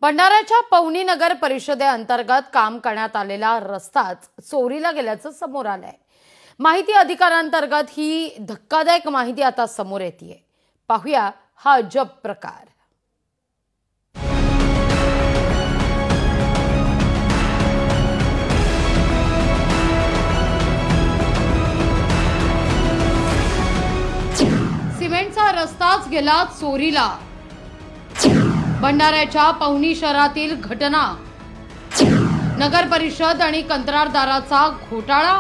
भंडाऱ्याच्या पवनी नगर परिषदेअंतर्गत काम करण्यात आलेला रस्ताच चोरीला गेल्याचं समोर आलंय। माहिती अधिकारांतर्गत ही धक्कादायक माहिती आता समोर येतेय। पाहूया हा अजब प्रकार। सिमेंटचा रस्ताच गेला चोरीला। भंडाऱ्याच्या पवनी शहरातील घटना। नगर परिषद आणि कंत्राटदाराचा घोटाळा।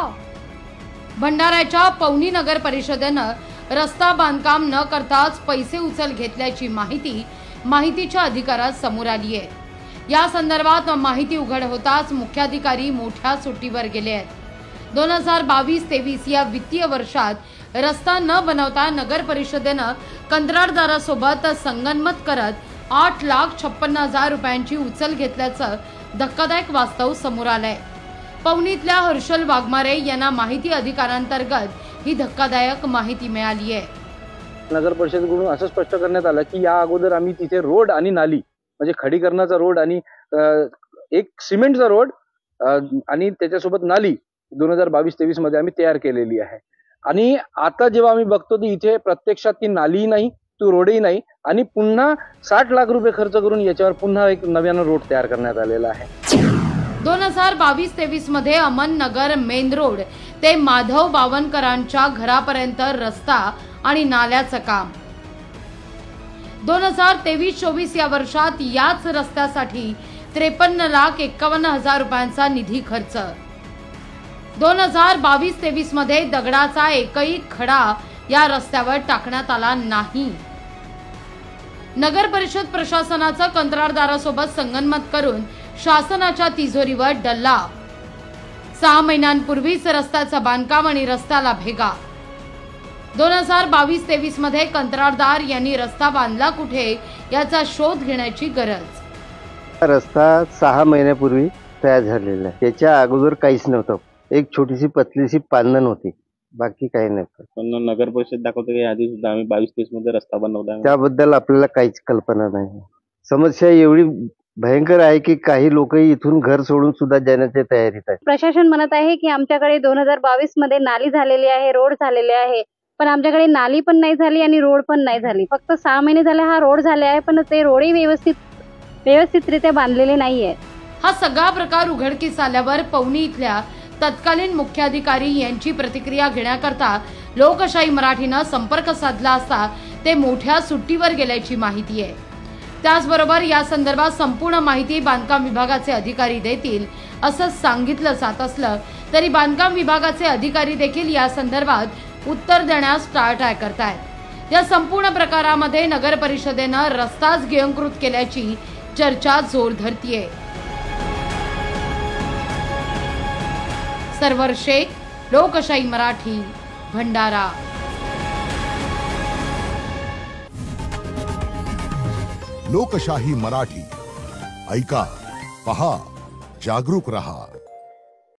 भंडाऱ्याच्या पवनी नगर परिषदेनं रस्ता बांधकाम न करताच पैसे उचल घेतल्याची माहितीच्या अधिकारात समोर आली आहे। या संदर्भात माहिती उघड होताच मुख्याधिकारी मोठ्या सुट्टीवर गेले आहेत। 2022-23 या वित्तीय वर्षात रस्ता न बनवता नगर परिषदेनं कंत्राटदारासोबत संगनमत करत 8,56,000 रुपयांची उचल घेतल्याचं धक्कादायक वास्तव समोर आलंय। पवनीतल्या हर्षल वाघमारे यांना माहिती अधिकारांतर्गत ही धक्कादायक माहिती मिळाली आहे। नगर परिषदेकडून असं स्पष्ट करण्यात आलं की या अगोदर आम्ही तिथे रोड आणि नाली म्हणजे खडीकरणाचा रोड आणि एक सिमेंटचा रोड आणि त्याच्यासोबत नाली 2022-23 मध्ये आम्ही तयार केलेली आहे। आणि आता जेव्हा आम्ही बघतो की इथे प्रत्यक्षात ती नालीही नाही, तो रोडही नाही आणि पुन्हा 60 लाख रुपये खर्च करून याच्यावर पुन्हा एक नव्यानं रोड तयार करण्यात आलेला आहे। 2022-23 मध्ये अमन नगर मेन रोड ते माधव बावनकरांच्या घरापर्यंत रस्ता आणि नाल्याचं काम। 2023-24 या वर्षात याच रस्त्यासाठी 53,51,000 रुपयांचा निधी खर्च। 2022-23 मध्ये दगडाचा एकही खडा या रस्त्यावर टाकण्यात आला नाही। नगर परिषद प्रशासनाचं कंत्राटदारासोबत संगनमत करून शासनाच्या तिजोरीवर डल्ला। 6 महिन्यांपूर्वीच रस्त्याचं बांधकाम आणि रस्त्याला भेगा। 2022-23 मध्ये कंत्राटदार यांनी रस्ता बांधला कुठे याचा शोध घेण्याची गरज। रस्ता 6 महिन्यापूर्वी तयार झालेला आहे। त्याच्या अगोदर काहीच नव्हतं। एक छोटीशी पतलीशी पांदण होती, बाकी काही नव्हतं। पण नगर परिषद दाखवते की आधी सुद्धा आम्ही 22-23 मध्ये रस्ता बनवला आहे। त्याबद्दल आपल्याला काहीच कल्पना नाही। समस्या एवढी भयंकर आहे की काही लोक इथून घर सोडून सुद्धा जाण्याच्या तयारीत आहेत। प्रशासन म्हणत आहे की आमच्याकडे 2022 मध्ये नाली झालेली आहे, रोड झालेले आहे, पण आमच्याकडे नाली पण नाही झाली आणि रोड पण नाही झाली। फक्त 6 महिने झाले हा रोड झाले आहे, पण ते रोडही व्यवस्थितरित्या बांधलेले नाहीये। हा सगळा प्रकार उघडकीस आल्यावर पवनी इथल्या तत्कालीन मुख्याधिकारी यांची प्रतिक्रिया घेण्याकरता लोकशाही मराठीनं संपर्क साधला असता ते मोठ्या सुट्टीवर गेल्याची माहिती आहे। त्याचबरोबर या संदर्भात संपूर्ण माहिती बांधकाम विभागाचे अधिकारी देतील असं सांगितलं जात असलं तरी बांधकाम विभागाचे अधिकारी देखील या संदर्भात उत्तर देण्यास टाळाटाळ करतायत। या संपूर्ण प्रकारामध्ये नगर परिषदेनं रस्ताच गिळंकृत केल्याची चर्चा जोर धरतीये। सर्वर शेख, लोकशाही मराठी, भंडारा। लोकशाही मराठी ऐका, पहा, जागरूक रहा।